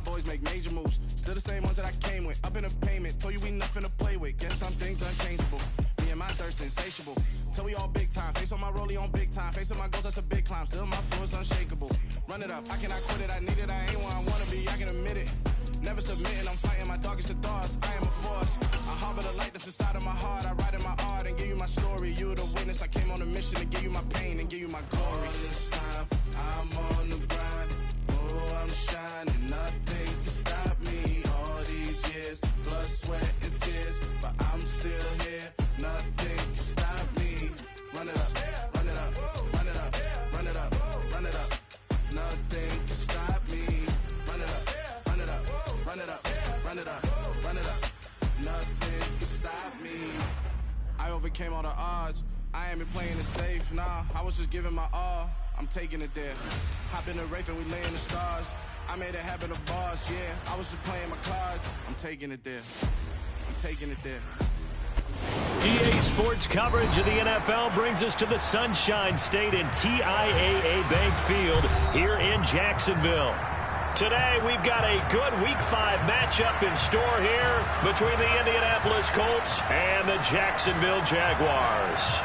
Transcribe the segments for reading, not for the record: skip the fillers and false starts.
boys make major moves. Still the same ones that I came with. Up in a payment, told you we nothing to play with. Guess some things unchangeable. Me and my thirst insatiable. Till we all big time. Face on my rollie on big time. Face on my goals, that's a big climb. Still my flow is unshakable. Run it up, I cannot quit it. I need it, I ain't where I wanna be. I can admit it. Never submitting, I'm fighting my darkest of thoughts. I am a force. I harbor the light that's inside of my heart. I write in my art and give you my story. You the witness. I came on a mission to give you my pain and give you my glory. All this time, I'm on the grind. Oh, I'm shining. Nothing can stop me. All these years, blood, sweat, and tears. But I'm still here. Nothing can stop me. Run it up, run it up, run it up, run it up, run it up. Nothing can stop me. Run it up, run it up, run it up, run it up, run it up. Nothing can stop me. I overcame all the odds. I ain't been playing it safe, nah. I was just giving my all. I'm taking it there. Hop in the Wraith and we lay in the stars. I made it happen to boss, yeah. I was just playing my cards. I'm taking it there. I'm taking it there. EA Sports coverage of the NFL brings us to the Sunshine State in TIAA Bank Field here in Jacksonville. Today, we've got a good Week 5 matchup in store here between the Indianapolis Colts and the Jacksonville Jaguars.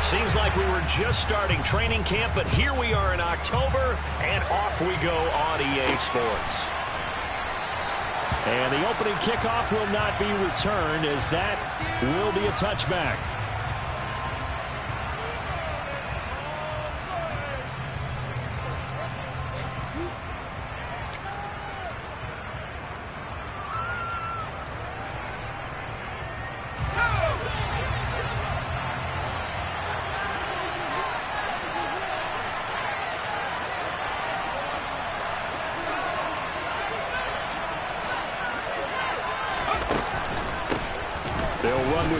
Seems like we were just starting training camp, but here we are in October, and off we go on EA Sports. And the opening kickoff will not be returned, as that will be a touchback.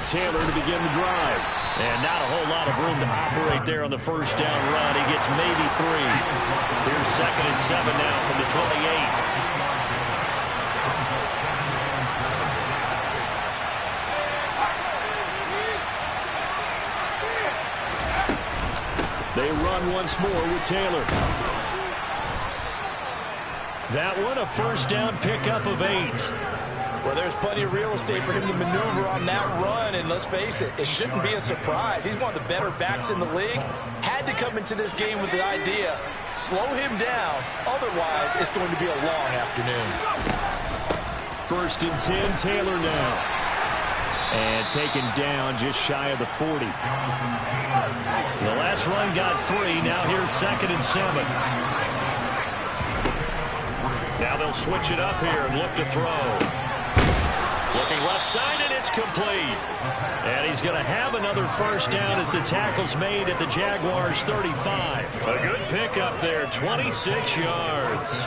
Taylor to begin the drive. And not a whole lot of room to operate there on the first down run. He gets maybe 3. Here's 2nd and 7 now from the 28. They run once more with Taylor. That one, a first down pickup of 8. Well, there's plenty of real estate for him to maneuver on that run, and let's face it, it shouldn't be a surprise. He's one of the better backs in the league. Had to come into this game with the idea, slow him down, otherwise it's going to be a long afternoon. 1st and 10, Taylor now. And taken down just shy of the 40. The last run got 3, now here's 2nd and 7. Now they'll switch it up here and look to throw. Looking left side, and it's complete. And he's going to have another first down as the tackle's made at the Jaguars' 35. A good pickup there, 26 yards.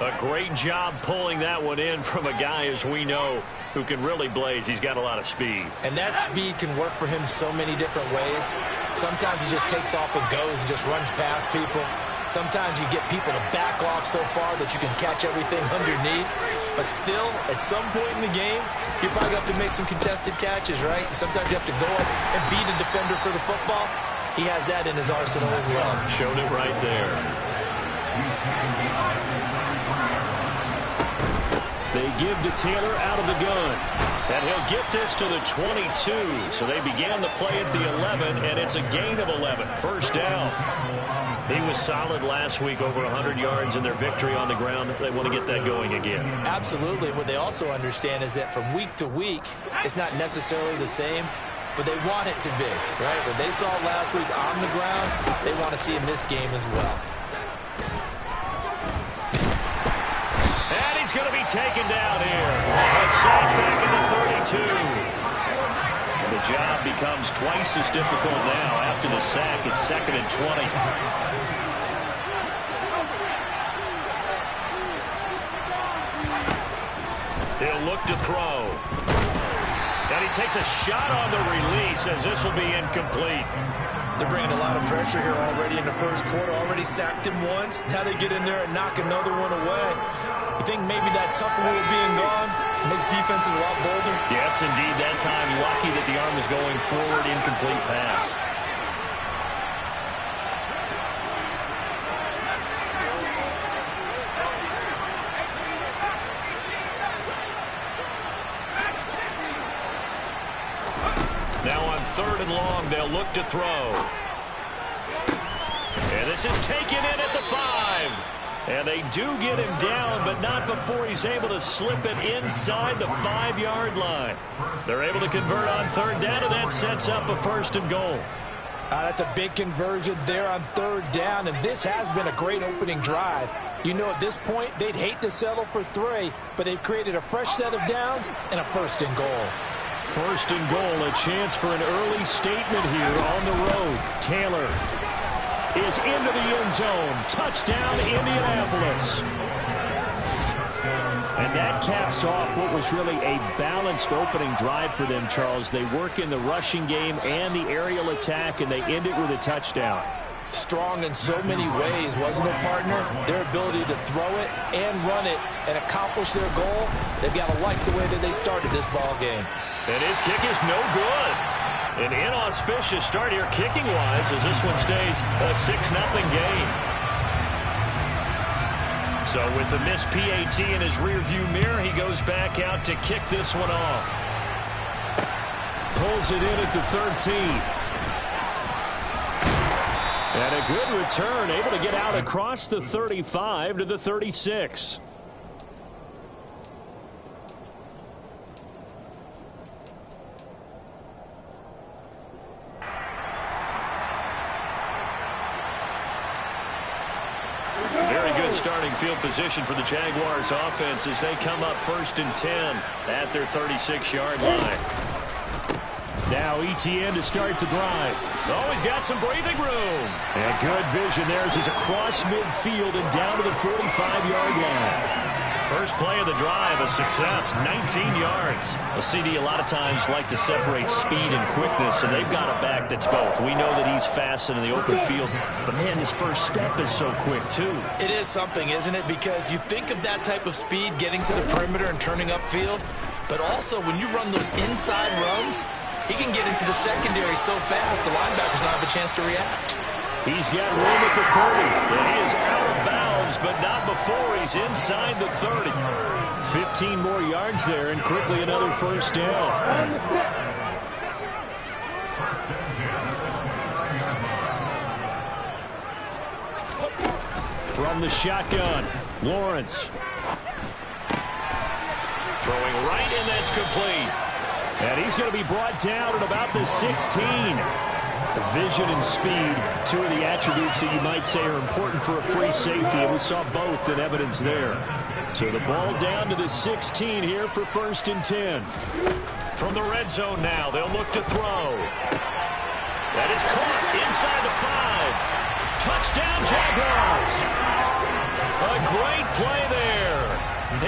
A great job pulling that one in from a guy, as we know, who can really blaze. He's got a lot of speed. And that speed can work for him so many different ways. Sometimes he just takes off and goes and just runs past people. Sometimes you get people to back off so far that you can catch everything underneath. But still, at some point in the game, you probably have to make some contested catches, right? Sometimes you have to go up and beat a defender for the football. He has that in his arsenal as well. Showed it right there. They give to Taylor out of the gun. And he'll get this to the 22. So they began the play at the 11, and it's a gain of 11. First down. He was solid last week, over 100 yards in their victory on the ground. They want to get that going again. Absolutely. What they also understand is that from week to week, it's not necessarily the same, but they want it to be, right? What they saw last week on the ground, they want to see in this game as well. And he's going to be taken down here. A sack back in the 32. The job becomes twice as difficult now. After the sack, it's 2nd and 20. He'll look to throw. And he takes a shot on the release as this will be incomplete. They're bringing a lot of pressure here already in the first quarter. Already sacked him once. Now they get in there and knock another one away. You think maybe that Tucker Rule being gone makes defenses a lot bolder? Yes, indeed. That time, lucky that the arm was going forward. Incomplete pass. Now on 3rd and long, they'll look to throw. And this is taken in at the 5. And they do get him down, but not before he's able to slip it inside the 5-yard line. They're able to convert on 3rd down, and that sets up a 1st and goal. That's a big conversion there on 3rd down, and this has been a great opening drive. You know, at this point, they'd hate to settle for 3, but they've created a fresh set of downs and a 1st and goal. 1st and goal, a chance for an early statement here on the road. Taylor is into the end zone. Touchdown, Indianapolis. And that caps off what was really a balanced opening drive for them, Charles. They work in the rushing game and the aerial attack, and they end it with a touchdown. Strong in so many ways, wasn't it, partner? Their ability to throw it and run it and accomplish their goal, they've got to like the way that they started this ball game. And his kick is no good. An inauspicious start here kicking-wise as this one stays a 6-0 game. So with the missed PAT in his rearview mirror, he goes back out to kick this one off. Pulls it in at the 13. And a good return, able to get out across the 35 to the 36. Very good starting field position for the Jaguars offense as they come up 1st and 10 at their 36-yard line. Now ETN to start the drive. Oh, he's got some breathing room. And good vision there as he's across midfield and down to the 45-yard line. First play of the drive, a success, 19 yards. A CD a lot of times like to separate speed and quickness, and they've got a back that's both. We know that he's fast in the open field, but man, his first step is so quick too. It is something, isn't it? Because you think of that type of speed getting to the perimeter and turning upfield, but also when you run those inside runs, he can get into the secondary so fast the linebackers don't have a chance to react. He's got room at the 30, and he is out of bounds, but not before he's inside the 30. 15 more yards there, and quickly another 1st down. From the shotgun, Lawrence. Throwing right, and that's complete. And he's going to be brought down at about the 16. Vision and speed, two of the attributes that you might say are important for a free safety, and we saw both in evidence there. So the ball down to the 16 here for 1st and 10. From the red zone now, they'll look to throw. That is caught inside the 5. Touchdown, Jaguars. A great play there.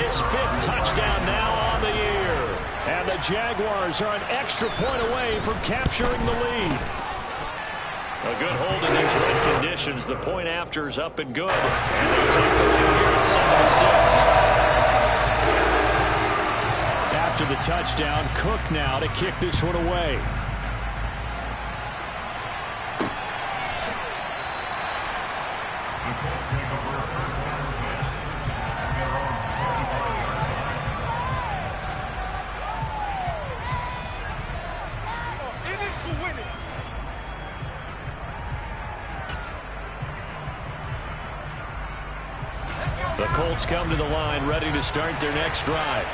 His 5th touchdown now on the year. And the Jaguars are an extra point away from capturing the lead. A good hold in these red conditions. The point after is up and good. And they take the lead here at 7-6. After the touchdown, Cook now to kick this one away. The Colts come to the line ready to start their next drive.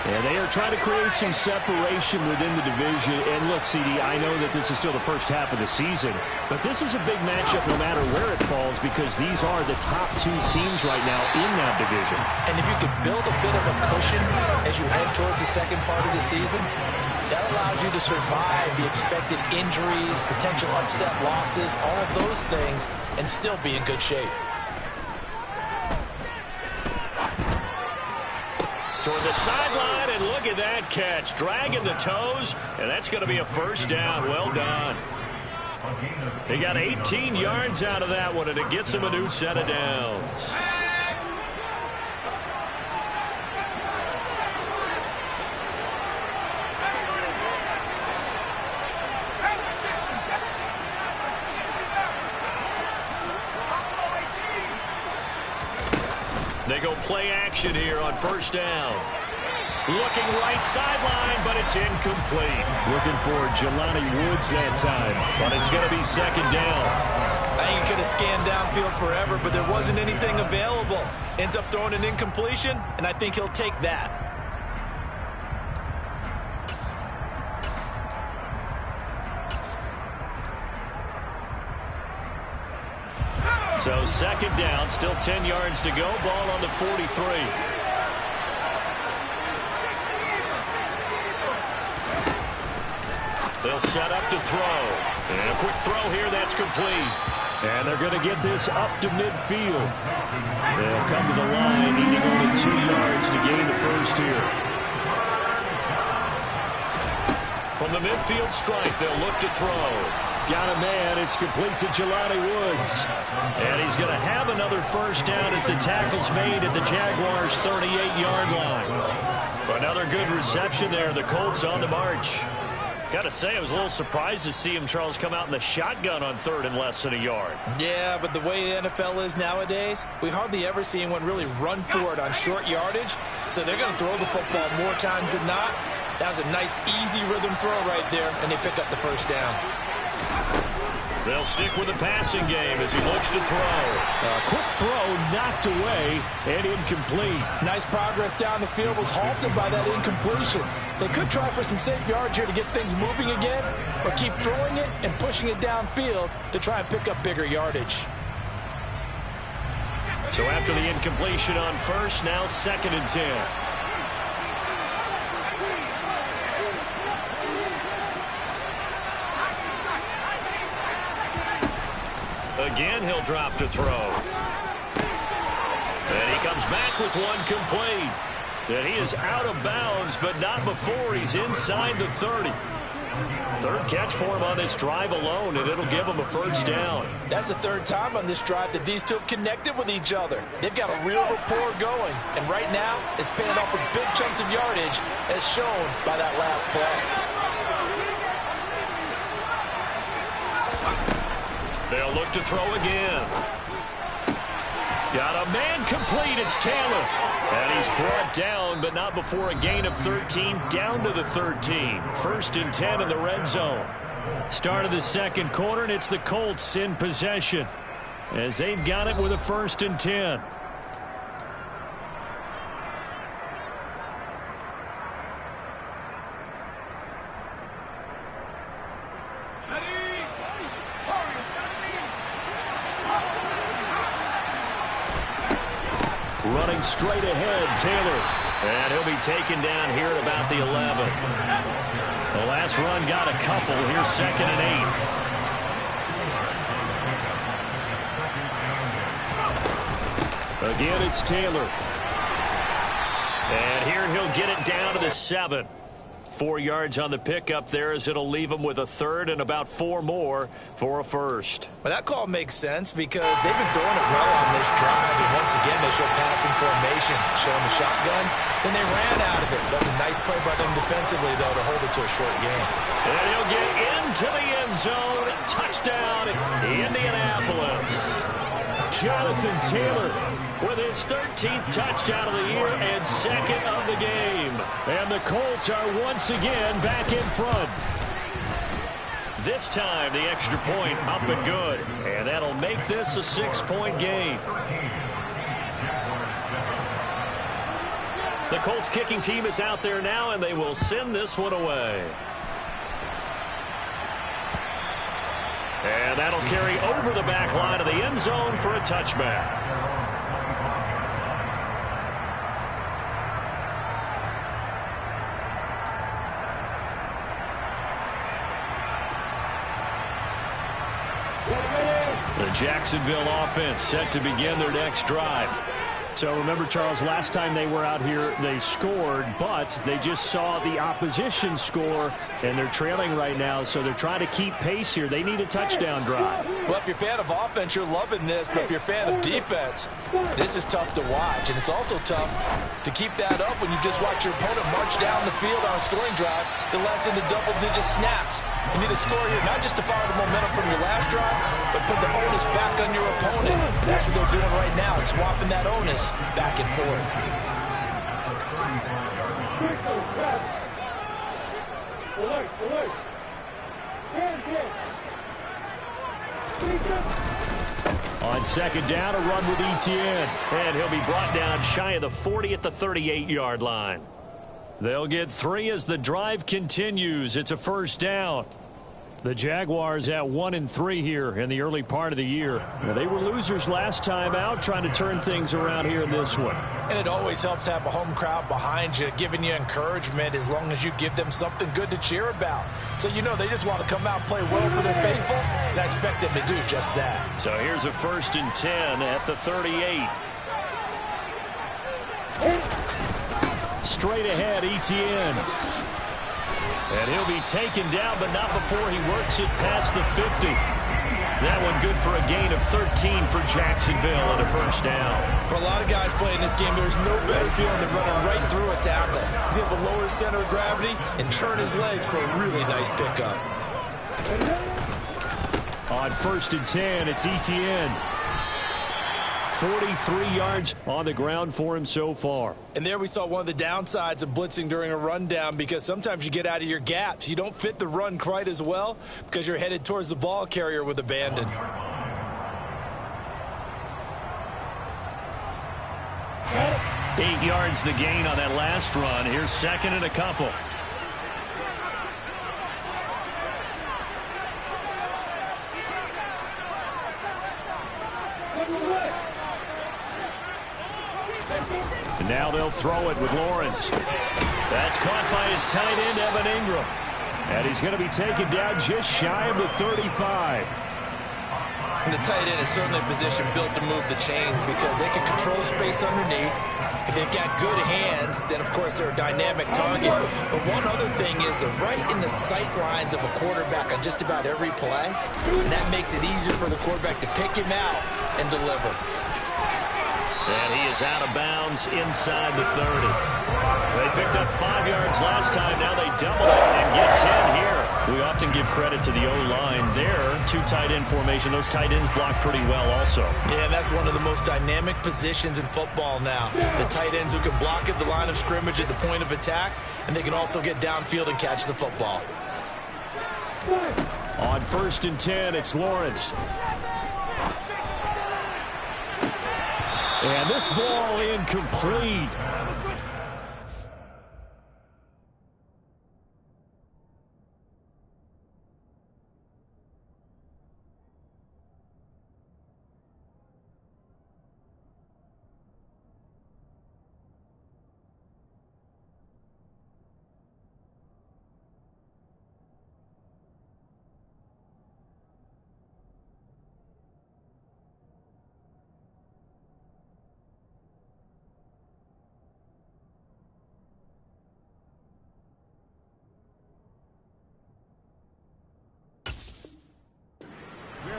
And they are trying to create some separation within the division. And look, CD, I know that this is still the first half of the season, but this is a big matchup no matter where it falls because these are the top 2 teams right now in that division. And if you could build a bit of a cushion as you head towards the second part of the season, that allows you to survive the expected injuries, potential upset losses, all of those things, and still be in good shape. Toward the sideline, And look at that catch. Dragging the toes, and that's going to be a first down. Well done. They got 18 yards out of that one, and it gets them a new set of downs. They go play action here on first down. Looking right sideline, but it's incomplete. Looking for Jelani Woods that time, but it's going to be second down. I think he could have scanned downfield forever, but there wasn't anything available. Ends up throwing an incompletion, and I think he'll take that. So second down, still 10 yards to go. Ball on the 43. They'll set up to throw. And a quick throw here, that's complete. And they're going to get this up to midfield. They'll come to the line, needing only 2 yards to gain the first here. From the midfield stripe, they'll look to throw. Got a man. It's complete to Jelani Woods. And he's going to have another first down as the tackle's made at the Jaguars' 38-yard line. Another good reception there. The Colts on the march. Got to say, I was a little surprised to see him, Charles, come out in the shotgun on third and less than a yard. Yeah, but the way the NFL is nowadays, we hardly ever see anyone really run for it on short yardage. So they're going to throw the football more times than not. That was a nice, easy rhythm throw right there, and they pick up the first down. They'll stick with the passing game as he looks to throw. A quick throw knocked away and incomplete. Nice progress down the field, was halted by that incompletion. They could try for some safe yards here to get things moving again, or keep throwing it and pushing it downfield to try and pick up bigger yardage. So after the incompletion on first, now second and 10. Again, he'll drop to throw. And he comes back with one complete. And he is out of bounds, but not before he's inside the 30. Third catch for him on this drive alone, and it'll give him a first down. That's the third time on this drive that these two have connected with each other. They've got a real rapport going, and right now it's paying off with big chunks of yardage, as shown by that last play. They'll look to throw again. Got a man complete. It's Taylor. And he's brought down, but not before a gain of 13, down to the 13. First and 10 in the red zone. Start of the second quarter, and it's the Colts in possession as they've got it with a first and 10. Running straight ahead, Taylor. And he'll be taken down here at about the 11. The last run got a couple. Here's second and 8. Again, it's Taylor. And here he'll get it down to the 7. 4 yards on the pickup there, as it'll leave him with a third and about 4 more for a first. Well, that call makes sense because they've been throwing it well on this drive, and once again they show passing formation, showing the shotgun. Then they ran out of it. That's a nice play by them defensively, though, to hold it to a short game. And he'll get into the end zone. Touchdown, Indianapolis. Jonathan Taylor with his 13th touchdown of the year and second of the game. And the Colts are once again back in front. This time the extra point up and good. And that'll make this a 6-point game. The Colts kicking team is out there now, and they will send this one away. And that'll carry over the back line of the end zone for a touchback. The Jacksonville offense set to begin their next drive. So remember, Charles, last time they were out here, they scored, but they just saw the opposition score, and they're trailing right now, so they're trying to keep pace here. They need a touchdown drive. Well, if you're a fan of offense, you're loving this, but if you're a fan of defense, this is tough to watch, and it's also tough to keep that up when you just watch your opponent march down the field on a scoring drive to less into double-digit snaps. You need a score here, not just to follow the momentum from your last drive, but put the onus back on your opponent. And that's what they're doing right now, swapping that onus back and forth. On second down, a run with Etienne. And he'll be brought down shy of the 40 at the 38-yard line. They'll get 3 as the drive continues. It's a first down. The Jaguars at 1-3 here in the early part of the year. Now, they were losers last time out, trying to turn things around here in this one. And it always helps to have a home crowd behind you, giving you encouragement as long as you give them something good to cheer about. So you know they just want to come out and play well for their faithful, and I expect them to do just that. So here's a 1st and 10 at the 38. Straight ahead, Etienne. And he'll be taken down, but not before he works it past the 50. That one good for a gain of 13 for Jacksonville and a first down. For a lot of guys playing this game, there's no better feeling than running right through a tackle. He's able to lower his center of gravity and turn his legs for a really nice pickup. On 1st and 10, it's Etienne. 43 yards on the ground for him so far. And there we saw one of the downsides of blitzing during a rundown, because sometimes you get out of your gaps. You don't fit the run quite as well because you're headed towards the ball carrier with abandon. Eight yards the gain on that last run. Here's second and a couple. And now they'll throw it with Lawrence. That's caught by his tight end, Evan Ingram. And he's going to be taken down just shy of the 35. And the tight end is certainly a position built to move the chains because they can control space underneath. If they've got good hands, then of course they're a dynamic target. But one other thing is they're right in the sight lines of a quarterback on just about every play. And that makes it easier for the quarterback to pick him out and deliver. And he is out of bounds inside the 30. They picked up 5 yards last time. Now they double it and get 10 here. We often give credit to the O-line there. 2 tight end formation. Those tight ends block pretty well also. Yeah, that's one of the most dynamic positions in football now. The tight ends who can block at the line of scrimmage at the point of attack, and they can also get downfield and catch the football. On 1st and 10, it's Lawrence. And this ball incomplete.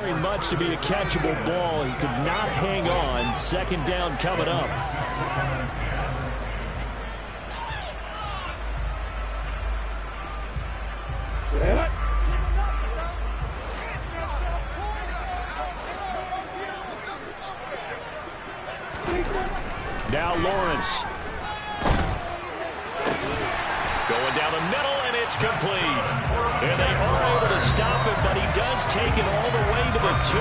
Very much to be a catchable ball. He could not hang on. Second down coming up. Now Lawrence. Going down the middle, and it's complete. And they are able to stop it, but he does take it all the way to the 2.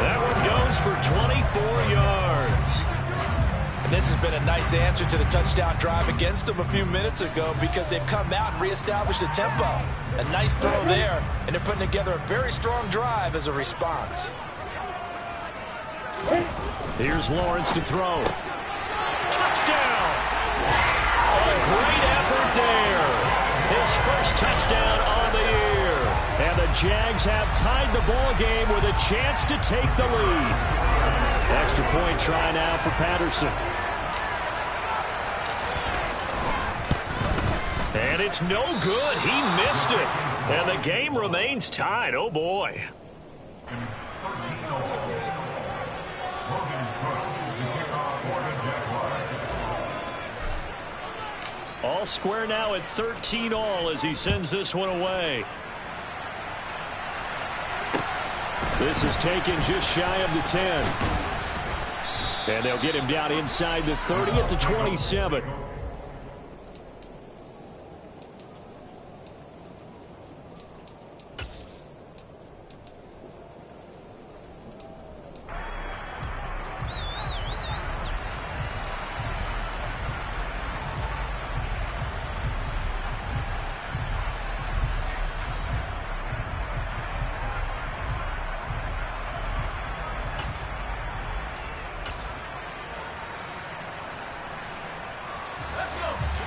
That one goes for 24 yards. And this has been a nice answer to the touchdown drive against them a few minutes ago because they've come out and reestablished the tempo. A nice throw there, and they're putting together a very strong drive as a response. Here's Lawrence to throw. Touchdown! A great effort there. His first touchdown on the year. And the Jags have tied the ball game with a chance to take the lead. Extra point try now for Patterson. And it's no good. He missed it. And the game remains tied. Oh, boy. All square now at 13 all as he sends this one away. This is taken just shy of the 10. And they'll get him down inside the 30 at the 27.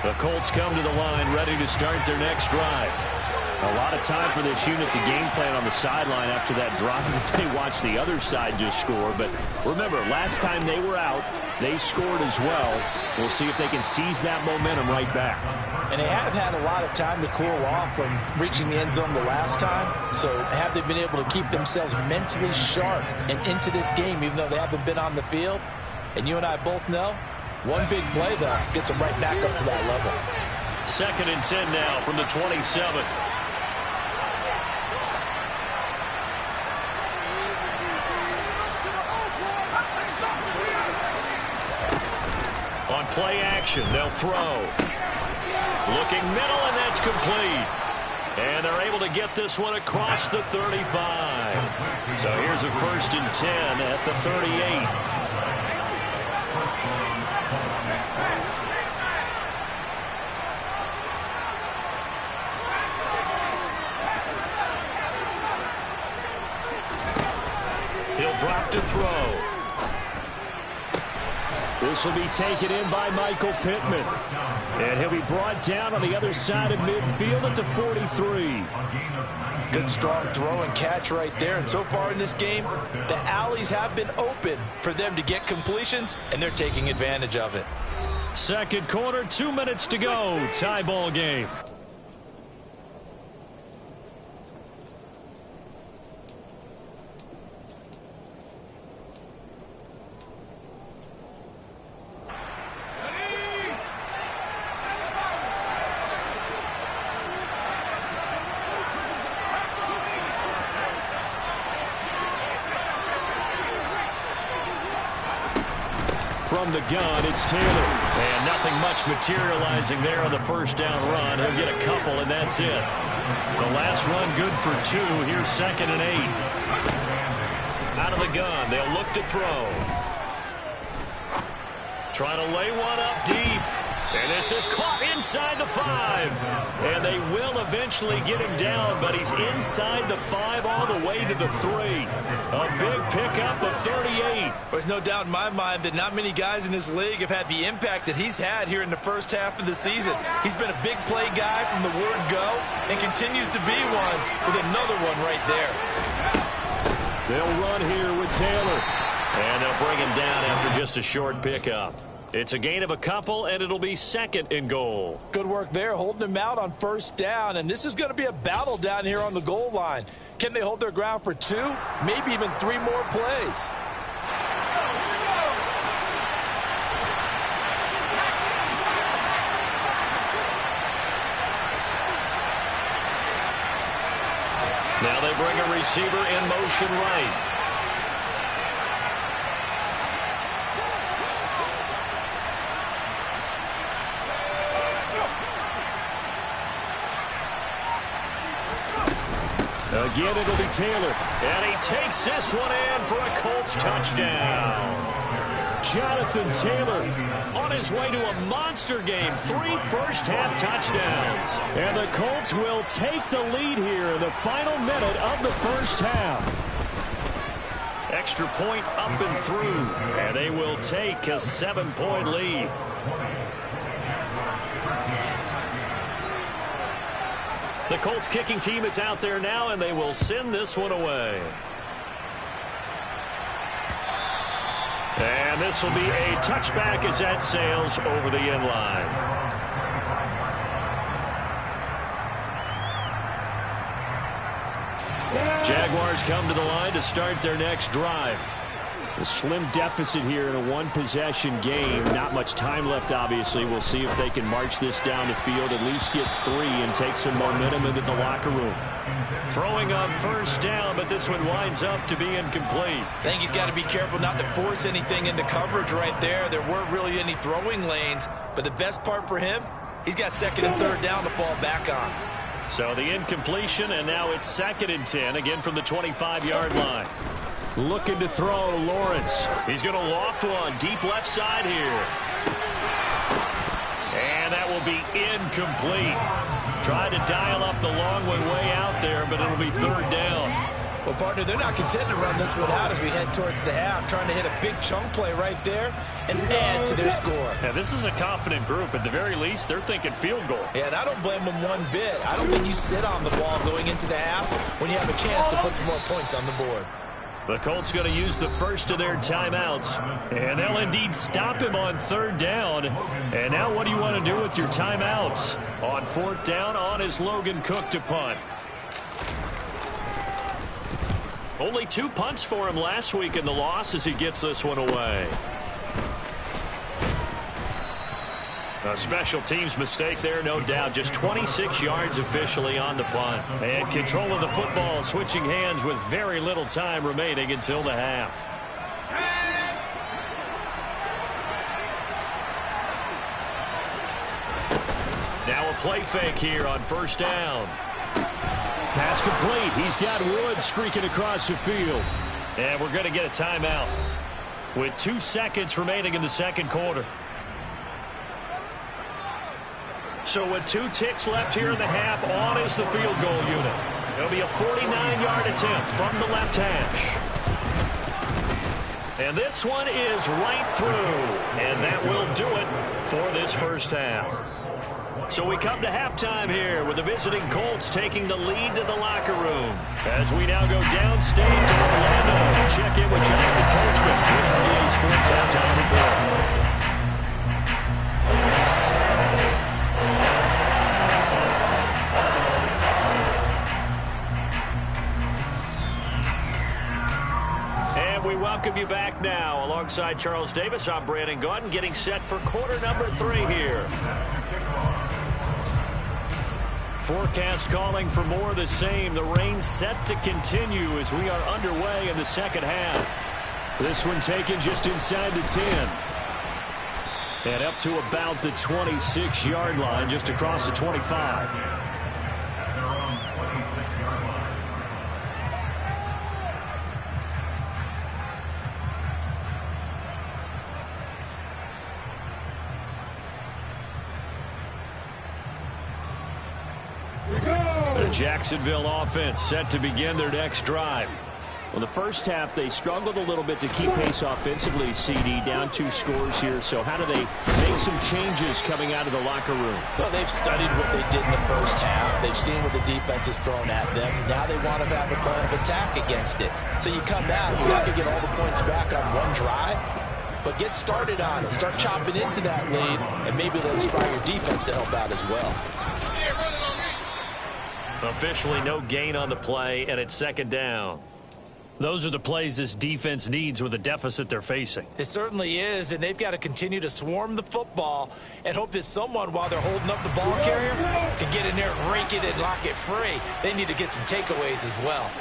The Colts come to the line ready to start their next drive. A lot of time for this unit to game plan on the sideline after that drive if they watch the other side just score. But remember, last time they were out, they scored as well. We'll see if they can seize that momentum right back. And they have had a lot of time to cool off from reaching the end zone the last time. So have they been able to keep themselves mentally sharp and into this game even though they haven't been on the field? And you and I both know, one big play, though, gets them right back up to that level. 2nd and 10 now from the 27. On play action, they'll throw. Looking middle, and that's complete. And they're able to get this one across the 35. So here's a 1st and 10 at the 38. He'll drop to throw. This will be taken in by Michael Pittman. And he'll be brought down on the other side of midfield at the 43. Good strong throw and catch right there. And so far in this game, the alleys have been open for them to get completions, and they're taking advantage of it. Second quarter, 2 minutes to go. Tie ball game. From the gun, it's Taylor. And nothing much materializing there on the first down run. He'll get a couple, and that's it. The last run good for 2. Here's 2nd and 8. Out of the gun, they'll look to throw. Trying to lay one up deep. And this is caught inside the 5. And they will eventually get him down, but he's inside the 5 all the way to the 3. A big pickup of 38. There's no doubt in my mind that not many guys in this league have had the impact that he's had here in the first half of the season. He's been a big play guy from the word go and continues to be one with another one right there. They'll run here with Taylor. And they'll bring him down after just a short pickup. It's a gain of a couple, and it'll be 2nd and goal. Good work there, holding him out on first down. And this is going to be a battle down here on the goal line. Can they hold their ground for 2, maybe even 3 more plays? Now they bring a receiver in motion right. Again, it'll be Taylor. And he takes this one in for a Colts touchdown. Jonathan Taylor on his way to a monster game. 3 first-half touchdowns. And the Colts will take the lead here in the final minute of the first half. Extra point up and through. And they will take a 7-point lead. The Colts kicking team is out there now, and they will send this one away. And this will be a touchback as that sails over the end line. Jaguars come to the line to start their next drive. A slim deficit here in a one-possession game. Not much time left, obviously. We'll see if they can march this down the field, at least get 3 and take some momentum into the locker room. Throwing on first down, but this one winds up to be incomplete. I think he's got to be careful not to force anything into coverage right there. There weren't really any throwing lanes, but the best part for him, he's got 2nd and 3rd down to fall back on. So the incompletion, and now it's 2nd and 10, again from the 25-yard line. Looking to throw, Lawrence. He's going to loft one deep left side here. And that will be incomplete. Tried to dial up the long one way out there, but it'll be 3rd down. Well, partner, they're not content to run this one out as we head towards the half, trying to hit a big chunk play right there and add to their score. Yeah, this is a confident group. At the very least, they're thinking field goal. Yeah, and I don't blame them one bit. I don't think you sit on the ball going into the half when you have a chance to put some more points on the board. The Colts going to use the first of their timeouts, and they'll indeed stop him on 3rd down. And now what do you want to do with your timeouts? On 4th down, on is Logan Cook to punt. Only 2 punts for him last week in the loss as he gets this one away. A special teams mistake there, no doubt. Just 26 yards officially on the punt. And control of the football, switching hands with very little time remaining until the half. Now a play fake here on 1st down. Pass complete. He's got Wood streaking across the field. And we're going to get a timeout with 2 seconds remaining in the 2nd quarter. So with 2 ticks left here in the half, on is the field goal unit. It'll be a 49-yard attempt from the left hash. And this one is right through. And that will do it for this first half. So we come to halftime here with the visiting Colts taking the lead to the locker room. As we now go downstate to Orlando. Check in with Jonathan Coachman with RDA Sports Halftime Report. We welcome you back now. Alongside Charles Davis, I'm Brandon Gaudin, getting set for quarter number 3 here. Forecast calling for more of the same. The rain set to continue as we are underway in the 2nd half. This one taken just inside the 10. And up to about the 26-yard line, just across the 25. The Jacksonville offense set to begin their next drive. Well, the first half, they struggled a little bit to keep pace offensively, CD, down 2 scores here. So how do they make some changes coming out of the locker room? Well, they've studied what they did in the first half. They've seen what the defense has thrown at them. Now they want to have a plan of attack against it. So you come out, you're not going to get all the points back on one drive, but get started on it. Start chopping into that lead, and maybe they'll inspire your defense to help out as well. Officially no gain on the play, and it's 2nd down. Those are the plays this defense needs with the deficit they're facing. It certainly is, and they've got to continue to swarm the football and hope that someone, while they're holding up the ball carrier, can get in there and rake it and lock it free. They need to get some takeaways as well.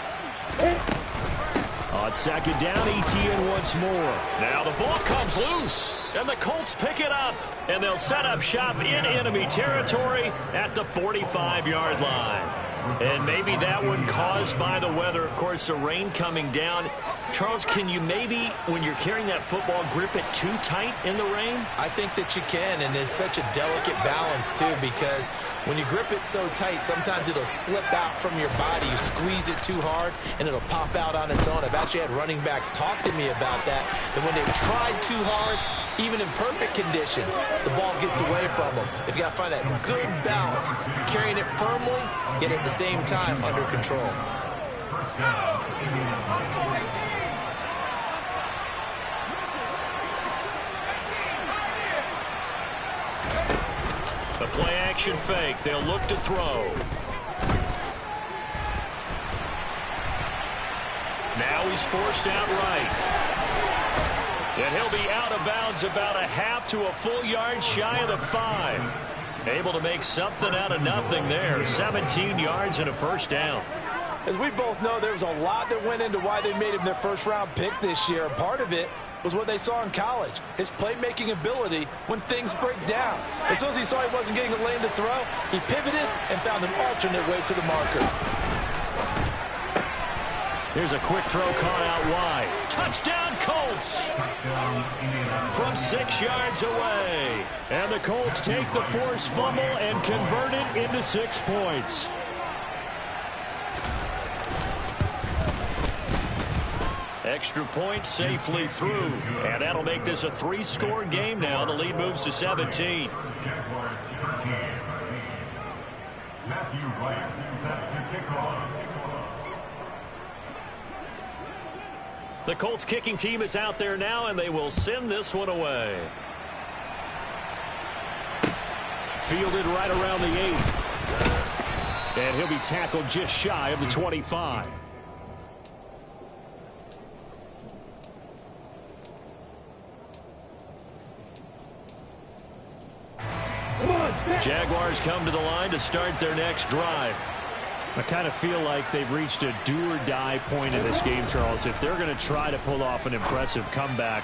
On 2nd down, Etienne once more. Now the ball comes loose, and the Colts pick it up, and they'll set up shop in enemy territory at the 45-yard line. And maybe that one caused by the weather. Of course, the rain coming down. Charles, can you maybe, when you're carrying that football, grip it too tight in the rain? I think that you can, and it's such a delicate balance, too, because when you grip it so tight, sometimes it'll slip out from your body. You squeeze it too hard, and it'll pop out on its own. I've actually had running backs talk to me about that when they've tried too hard, even in perfect conditions, the ball gets away from them. They've got to find that good balance, carrying it firmly, yet at the same time under control. Play action fake. They'll look to throw. Now he's forced out right. And he'll be out of bounds about a half to a full yard shy of the 5. Able to make something out of nothing there. 17 yards and a first down. As we both know, there was a lot that went into why they made him their first-round pick this year. Part of it was what they saw in college, his playmaking ability when things break down. As soon as he saw he wasn't getting a lane to throw, he pivoted and found an alternate way to the marker. Here's a quick throw caught out wide. Touchdown, Colts! From 6 yards away. And the Colts take the forced fumble and convert it into 6 points. Extra point safely through. And that'll make this a 3-score game now. The lead moves to 17. The Colts kicking team is out there now, and they will send this one away. Fielded right around the 8. And he'll be tackled just shy of the 25. Jaguars come to the line to start their next drive. I kind of feel like they've reached a do-or-die point in this game, Charles. If they're going to try to pull off an impressive comeback,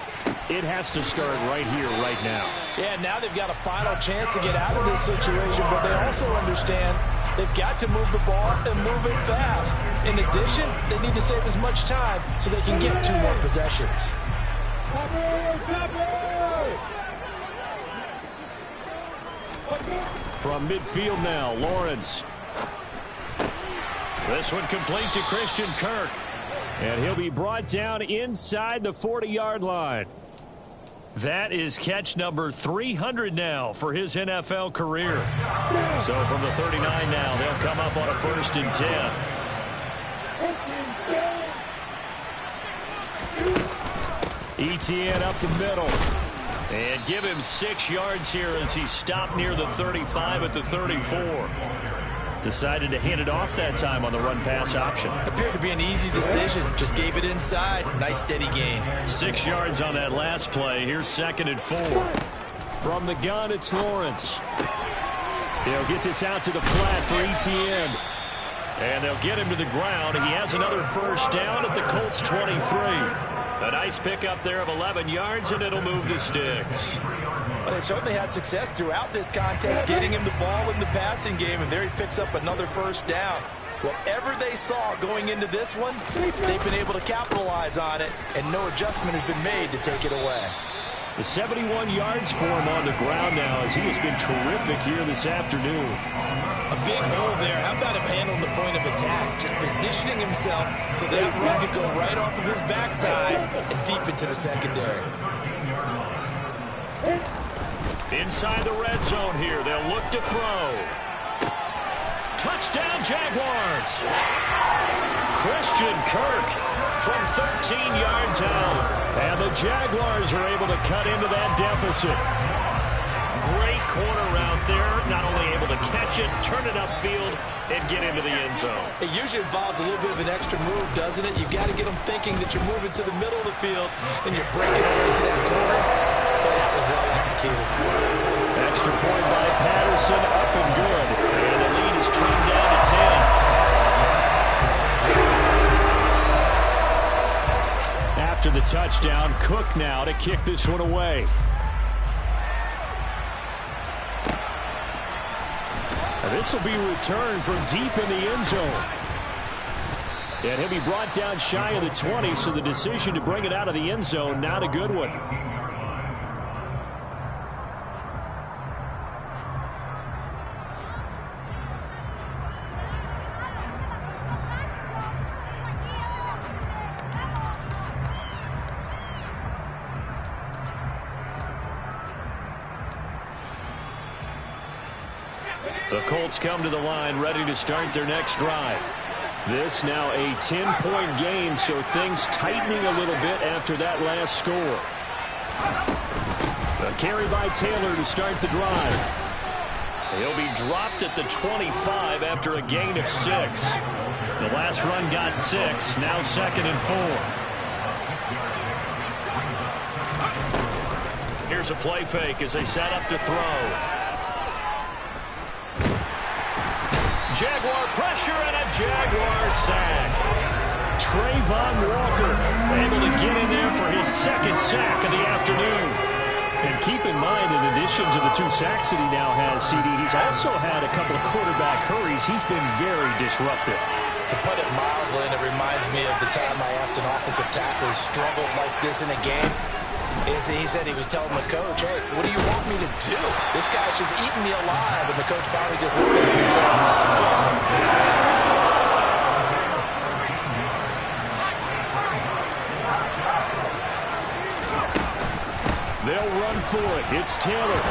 it has to start right here, right now. Yeah, now they've got a final chance to get out of this situation, but they also understand they've got to move the ball and move it fast. In addition, they need to save as much time so they can get 2 more possessions. From midfield now, Lawrence. This one complete to Christian Kirk. And he'll be brought down inside the 40-yard line. That is catch number 300 now for his NFL career. So from the 39 now, they'll come up on a 1st and 10. Etienne up the middle. And give him 6 yards here as he stopped near the 35 at the 34. Decided to hand it off that time on the run-pass option. Appeared to be an easy decision. Just gave it inside. Nice steady gain. 6 yards on that last play. Here's 2nd and 4. From the gun, it's Lawrence. They'll get this out to the flat for Etienne. And they'll get him to the ground. He has another first down at the Colts 23. A nice pickup there of 11 yards, and it'll move the sticks. Well, they certainly had success throughout this contest, getting him the ball in the passing game, and there he picks up another first down. Whatever they saw going into this one, they've been able to capitalize on it, and no adjustment has been made to take it away. The 71 yards for him on the ground now, as he has been terrific here this afternoon. A big hole there. How about him handling the point of attack? Just positioning himself so that run could go right off of his backside and deep into the secondary. Inside the red zone here, they'll look to throw. Touchdown, Jaguars! Christian Kirk from 13 yards out. And the Jaguars are able to cut into that deficit. Great corner out there, not only able to catch it, turn it upfield, and get into the end zone. It usually involves a little bit of an extra move, doesn't it? You've got to get them thinking that you're moving to the middle of the field, and you're breaking away to that corner. But that was well executed. Extra point by Patterson, up and good. And the lead is trimmed down to 10. After the touchdown, Cook now to kick this one away. This will be returned from deep in the end zone. And he'll be brought down shy of the 20, so the decision to bring it out of the end zone, not a good one. The Colts come to the line ready to start their next drive. This now a 10-point game, so things tightening a little bit after that last score. A carry by Taylor to start the drive. He'll be dropped at the 25 after a gain of 6. The last run got 6, now 2nd and 4. Here's a play fake as they set up to throw. Jaguar pressure and a Jaguar sack. Trayvon Walker able to get in there for his 2nd sack of the afternoon. And keep in mind, in addition to the 2 sacks that he now has, CD, he's also had a couple of quarterback hurries. He's been very disruptive. To put it mildly, and it reminds me of the time I asked an offensive tackle who struggled like this in a game, is he said he was telling the coach, hey, what do you want me to do? This guy's just eating me alive. And the coach finally just looked at him and said, they'll run for it. It's Taylor.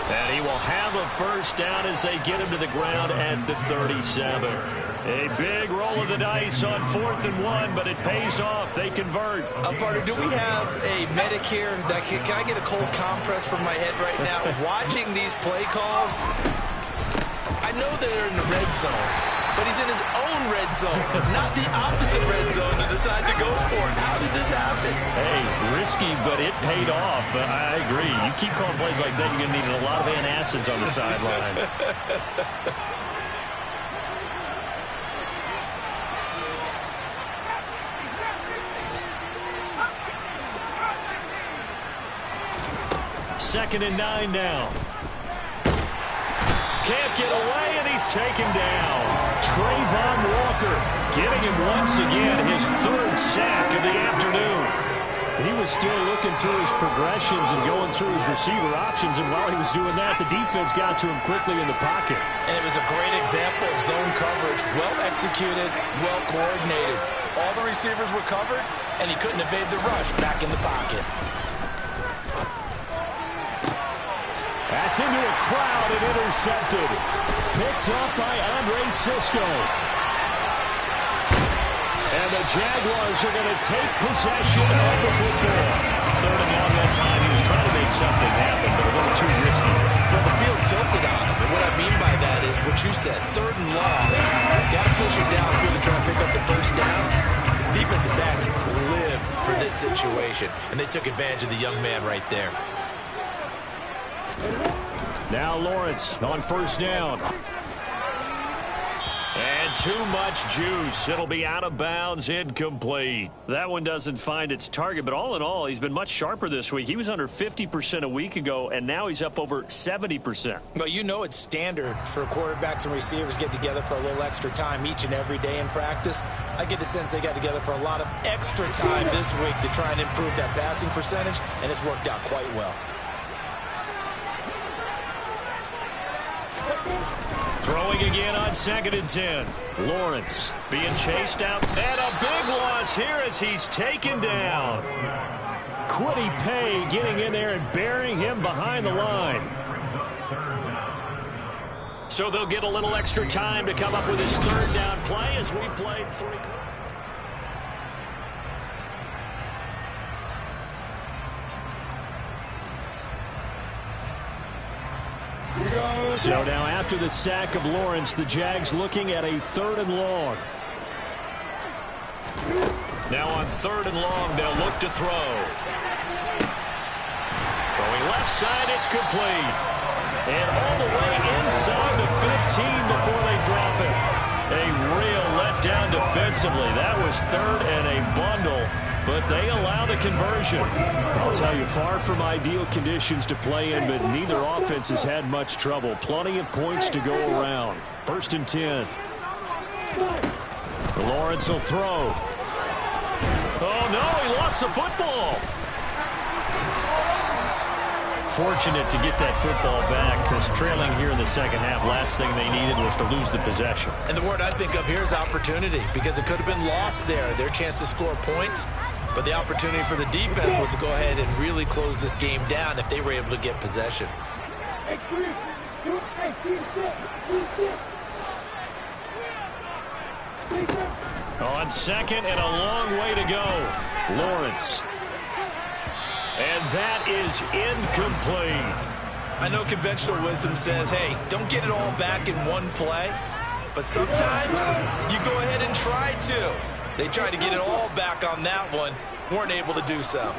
And he will have a first down as they get him to the ground at the 37. A big roll of the dice on 4th and 1, but it pays off. They convert. Partner, do we have a medic here? Can I get a cold compress from my head right now? Watching these play calls, I know they're in the red zone, but he's in his own red zone, not the opposite red zone to decide to go for it. How did this happen? Hey, risky, but it paid off. I agree. You keep calling plays like that, you're going to need a lot of antacids on the sideline. Second and 9 now. Can't get away, and he's taken down. Trayvon Walker getting him once again, his 3rd sack of the afternoon. He was still looking through his progressions and going through his receiver options, and while he was doing that, the defense got to him quickly in the pocket. And it was a great example of zone coverage, well executed, well coordinated. All the receivers were covered, and he couldn't evade the rush back in the pocket. That's into a crowd and intercepted. Picked up by Andre Sisco. And the Jaguars are going to take possession of the football. 3rd and long that time. He was trying to make something happen, but a little too risky. Well, the field tilted on him. And what I mean by that is what you said. 3rd and long. Got to push it downfield to try to pick up the first down. Defensive backs live for this situation. And they took advantage of the young man right there. Now Lawrence on 1st down. And too much juice. It'll be out of bounds, incomplete. That one doesn't find its target, but all in all, he's been much sharper this week. He was under 50% a week ago, and now he's up over 70%. Well, you know it's standard for quarterbacks and receivers get together for a little extra time each and every day in practice. I get the sense they got together for a lot of extra time this week to try and improve that passing percentage, and it's worked out quite well. Throwing again on 2nd and 10. Lawrence being chased out. And a big loss here as he's taken down. Quiddy Pay getting in there and burying him behind the line. So they'll get a little extra time to come up with his 3rd down play as we played 3. So now after the sack of Lawrence, the Jags looking at a 3rd and long. Now on 3rd and long, they'll look to throw. Throwing left side, it's complete. And all the way inside the 15 before they drop it. A real letdown defensively. That was 3rd and a bundle. But they allow the conversion. I'll tell you, far from ideal conditions to play in, but neither offense has had much trouble. Plenty of points to go around. 1st and 10. Lawrence will throw. Oh, no, he lost the football. Fortunate to get that football back, because trailing here in the 2nd half, last thing they needed was to lose the possession. And the word I think of here is opportunity, because it could have been lost there. Their chance to score points, but the opportunity for the defense was to go ahead and really close this game down if they were able to get possession. On 2nd and a long way to go. Lawrence. And that is incomplete. I know conventional wisdom says, hey, don't get it all back in one play. But sometimes you go ahead and try to. They tried to get it all back on that one. Weren't able to do so.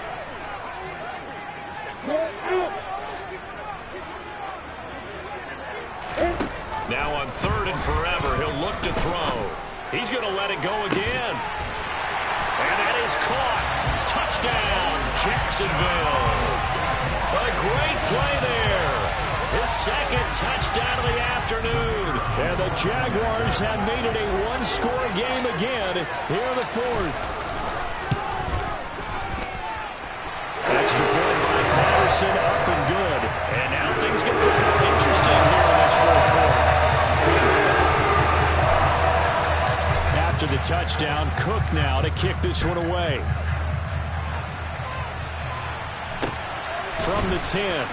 Now on 3rd and forever, he'll look to throw. He's going to let it go again. And that is caught. Touchdown, Jacksonville. A great play there. His second touchdown of the afternoon. And the Jaguars have made it a one-score game again here in the 4th. Extra point by Patterson, up and good. And now things get a little more interesting here in this 4th quarter. After the touchdown, Cook now to kick this one away. From the 10.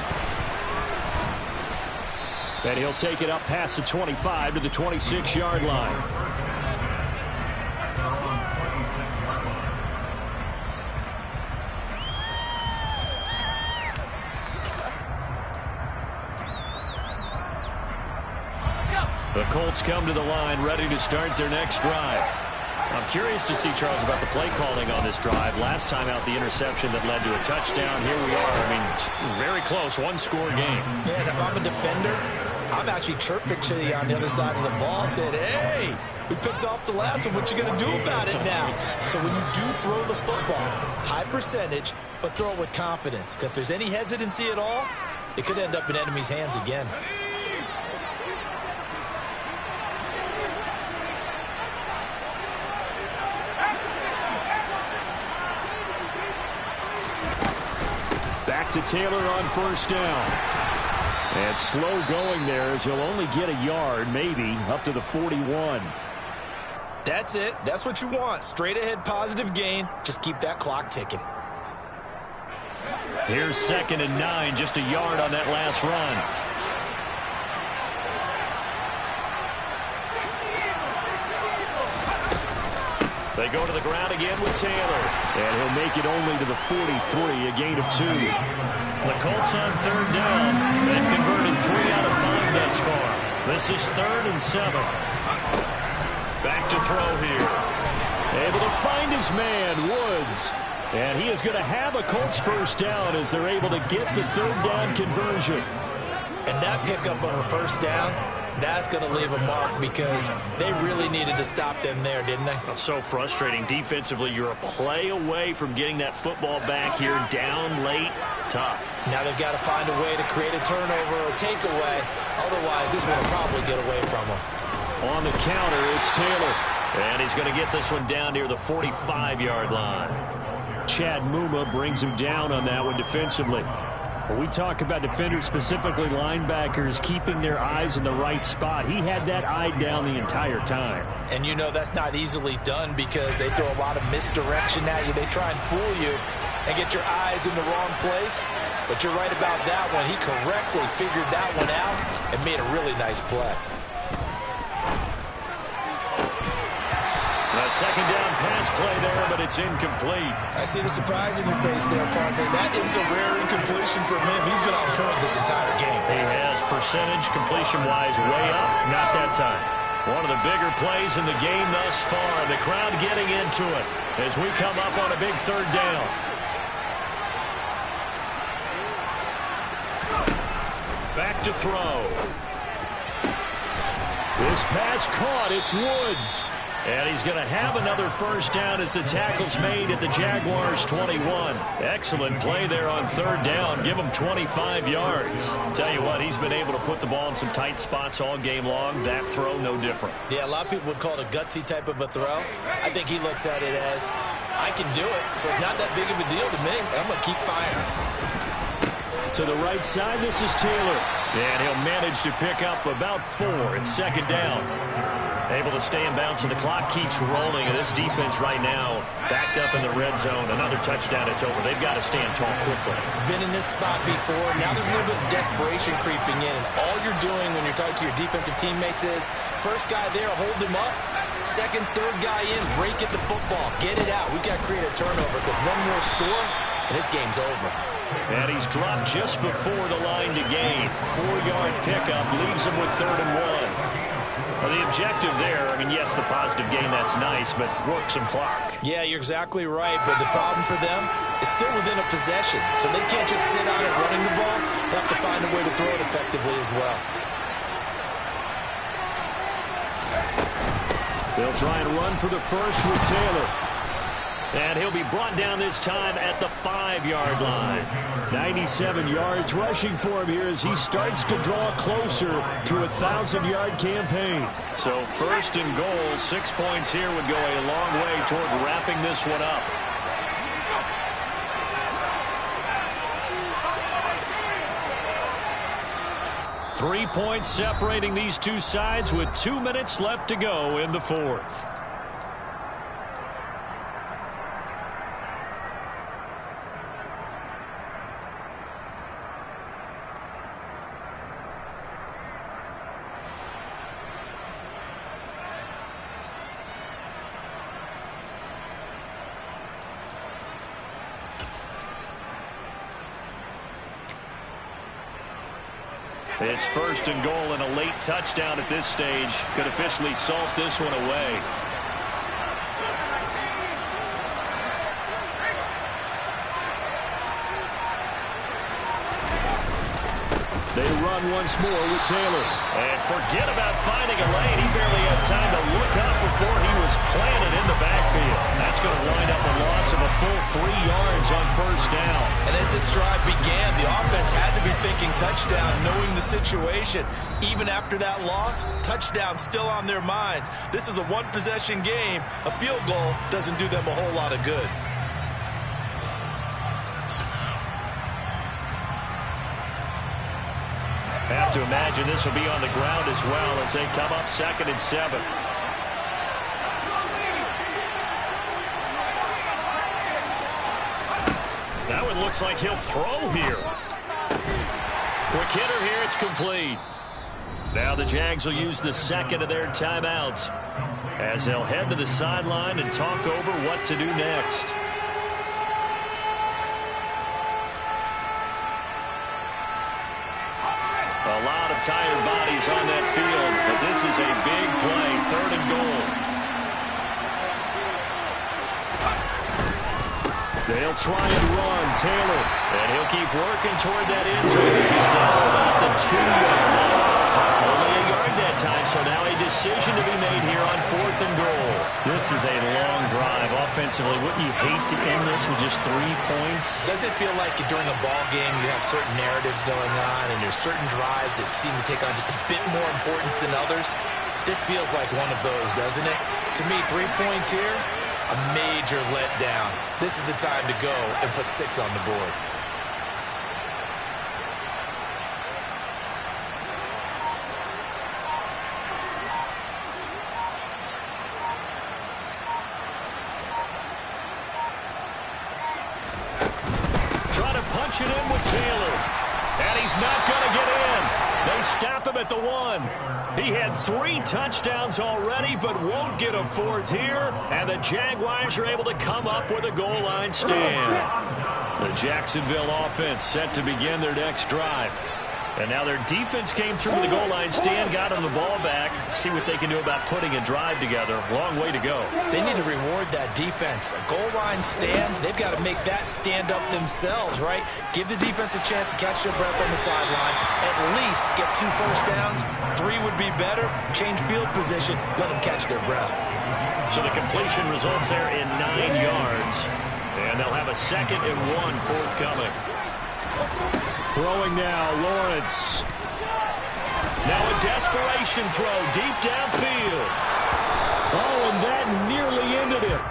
And he'll take it up past the 25 to the 26-yard line. The Colts come to the line, ready to start their next drive. I'm curious to see, Charles, about the play calling on this drive. Last time out, the interception that led to a touchdown. Here we are. I mean, very close, one-score game. Yeah, and if I'm a defender, I'm actually chirping to you on the other side of the ball and said, hey, we picked off the last one. What you going to do about it now? So when you do throw the football, high percentage, but throw it with confidence. Because if there's any hesitancy at all, it could end up in enemy's hands again. Back to Taylor on 1st down. And slow going there as he'll only get a yard, maybe, up to the 41. That's it. That's what you want. Straight ahead positive gain. Just keep that clock ticking. Here's 2nd and 9, just a yard on that last run. They go to the ground again with Taylor. And he'll make it only to the 43, a gain of 2. The Colts on 3rd down. They've converted 3 out of 5 thus far. This is 3rd and 7. Back to throw here. Able to find his man, Woods. And he is going to have a Colts 1st down as they're able to get the 3rd down conversion. And that pickup of a 1st down, that's going to leave a mark because they really needed to stop them there, didn't they? So frustrating. Defensively, you're a play away from getting that football back here down late. Tough. Now they've got to find a way to create a turnover or takeaway. Otherwise, this one will probably get away from them. On the counter, it's Taylor. And he's going to get this one down near the 45-yard line. Chad Muma brings him down on that one defensively. When we talk about defenders, specifically linebackers, keeping their eyes in the right spot, he had that eye down the entire time. And you know that's not easily done because they throw a lot of misdirection at you. They try and fool you and get your eyes in the wrong place. But you're right about that one. He correctly figured that one out and made a really nice play. A 2nd down pass play there, but it's incomplete. I see the surprise in your face there, partner. That is a rare incompletion from him. He's been on point this entire game. He has percentage completion-wise way up. Not that time. One of the bigger plays in the game thus far. The crowd getting into it as we come up on a big 3rd down. Back to throw. This pass caught. It's Woods. And he's going to have another 1st down as the tackle's made at the Jaguars' 21. Excellent play there on 3rd down. Give him 25 yards. Tell you what, he's been able to put the ball in some tight spots all game long. That throw, no different. Yeah, a lot of people would call it a gutsy type of a throw. I think he looks at it as, I can do it, so it's not that big of a deal to me, and I'm going to keep firing. To the right side, this is Taylor. And he'll manage to pick up about 4. It's 2nd down. Able to stay in bounds, and the clock keeps rolling. And this defense right now backed up in the red zone. Another touchdown, it's over. They've got to stand tall quickly. Been in this spot before. Now there's a little bit of desperation creeping in. And all you're doing when you're talking to your defensive teammates is, first guy there, hold him up. Second, third guy in, break at the football. Get it out. We've got to create a turnover because one more score, and this game's over. And he's dropped just before the line to gain. 4-yard pickup leaves him with 3rd and 1. Well, the objective there, I mean, yes, the positive gain, that's nice, but work some clock. Yeah, you're exactly right, but the problem for them is still within a possession, so they can't just sit on it running the ball. They have to find a way to throw it effectively as well. They'll try and run for the first with Taylor. And he'll be brought down this time at the 5-yard line. 97 yards rushing for him here as he starts to draw closer to a 1,000-yard campaign. So 1st and goal, 6 points here would go a long way toward wrapping this one up. Three points separating these two sides with 2 minutes left to go in the 4th. It's 1st and goal, and a late touchdown at this stage could officially salt this one away. They run once more with Taylor. And forget about finding a lane. He barely had time to look up before he was planted in the backfield. That's going to wind up a loss of a full 3 yards on 1st down. And as this drive began, the offense had to be thinking touchdown, knowing the situation. Even after that loss, touchdown still on their minds. This is a one-possession game. A field goal doesn't do them a whole lot of good. Have to imagine this will be on the ground as well as they come up 2nd and 7. That one looks like he'll throw here. Quick hitter here, it's complete. Now the Jags will use the 2nd of their timeouts as they'll head to the sideline and talk over what to do next. A lot of tired bodies on that field, but this is a big play, 3rd and goal. They'll try and run. Taylor, and he'll keep working toward that end zone as he's down about the 2-yard line. Only a yard that time, so now a decision to be made here on 4th and goal. This is a long drive offensively. Wouldn't you hate to end this with just 3 points? Doesn't it feel like during a ball game you have certain narratives going on and there's certain drives that seem to take on just a bit more importance than others? This feels like one of those, doesn't it? To me, 3 points here, a major letdown. This is the time to go and put 6 on the board. Punch it in with Taylor. And he's not going to get in. They stop him at the 1. He had 3 touchdowns already, but won't get a 4th here. And the Jaguars are able to come up with a goal line stand. The Jacksonville offense set to begin their next drive. And now their defense came through the goal line stand, got them the ball back. See what they can do about putting a drive together. Long way to go. They need to reward that defense. A goal line stand, they've got to make that stand up themselves, right? Give the defense a chance to catch their breath on the sidelines. At least get 2 first downs. 3 would be better. Change field position. Let them catch their breath. So the completion results there in 9 yards. And they'll have a 2nd and 1 forthcoming. Throwing now, Lawrence. Now a desperation throw deep downfield. Oh, and that nearly ended it.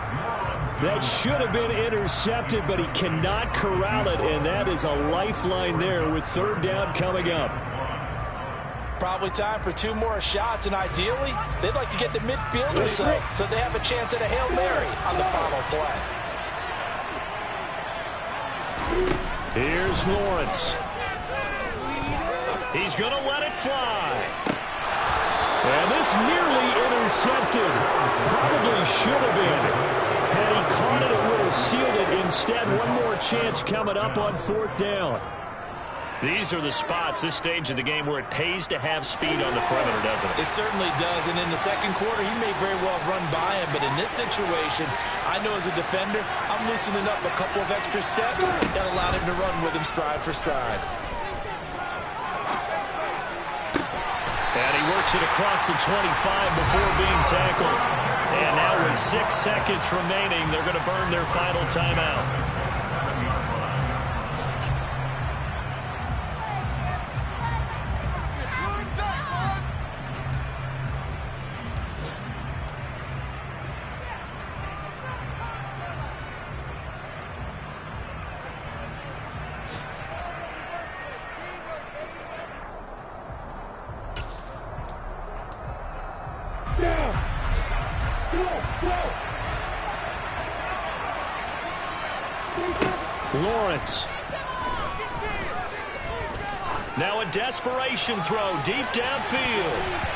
That should have been intercepted, but he cannot corral it, and that is a lifeline there with 3rd down coming up. Probably time for 2 more shots, and ideally, they'd like to get to midfield or so they have a chance at a Hail Mary on the final play. Here's Lawrence. He's going to let it fly. And this nearly intercepted. Probably should have been. Had he caught it, it would have sealed it. Instead, one more chance. chance coming up on 4th down. These are the spots, this stage of the game, where it pays to have speed on the perimeter, doesn't it? It certainly does, and in the second quarter, he may very well run by him, but in this situation, I know as a defender, I'm loosening up a couple of extra steps that allowed him to run with him stride for stride. And he works it across the 25 before being tackled. And now with 6 seconds remaining, they're going to burn their final timeout. Lawrence. Now a desperation throw deep downfield.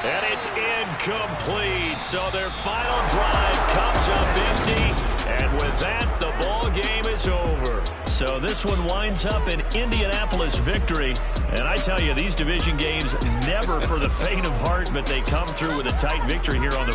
And it's incomplete. So their final drive comes up empty. And with that, the ball game is over. So this one winds up an Indianapolis victory. And I tell you, these division games never for the faint of heart, but they come through with a tight victory here on the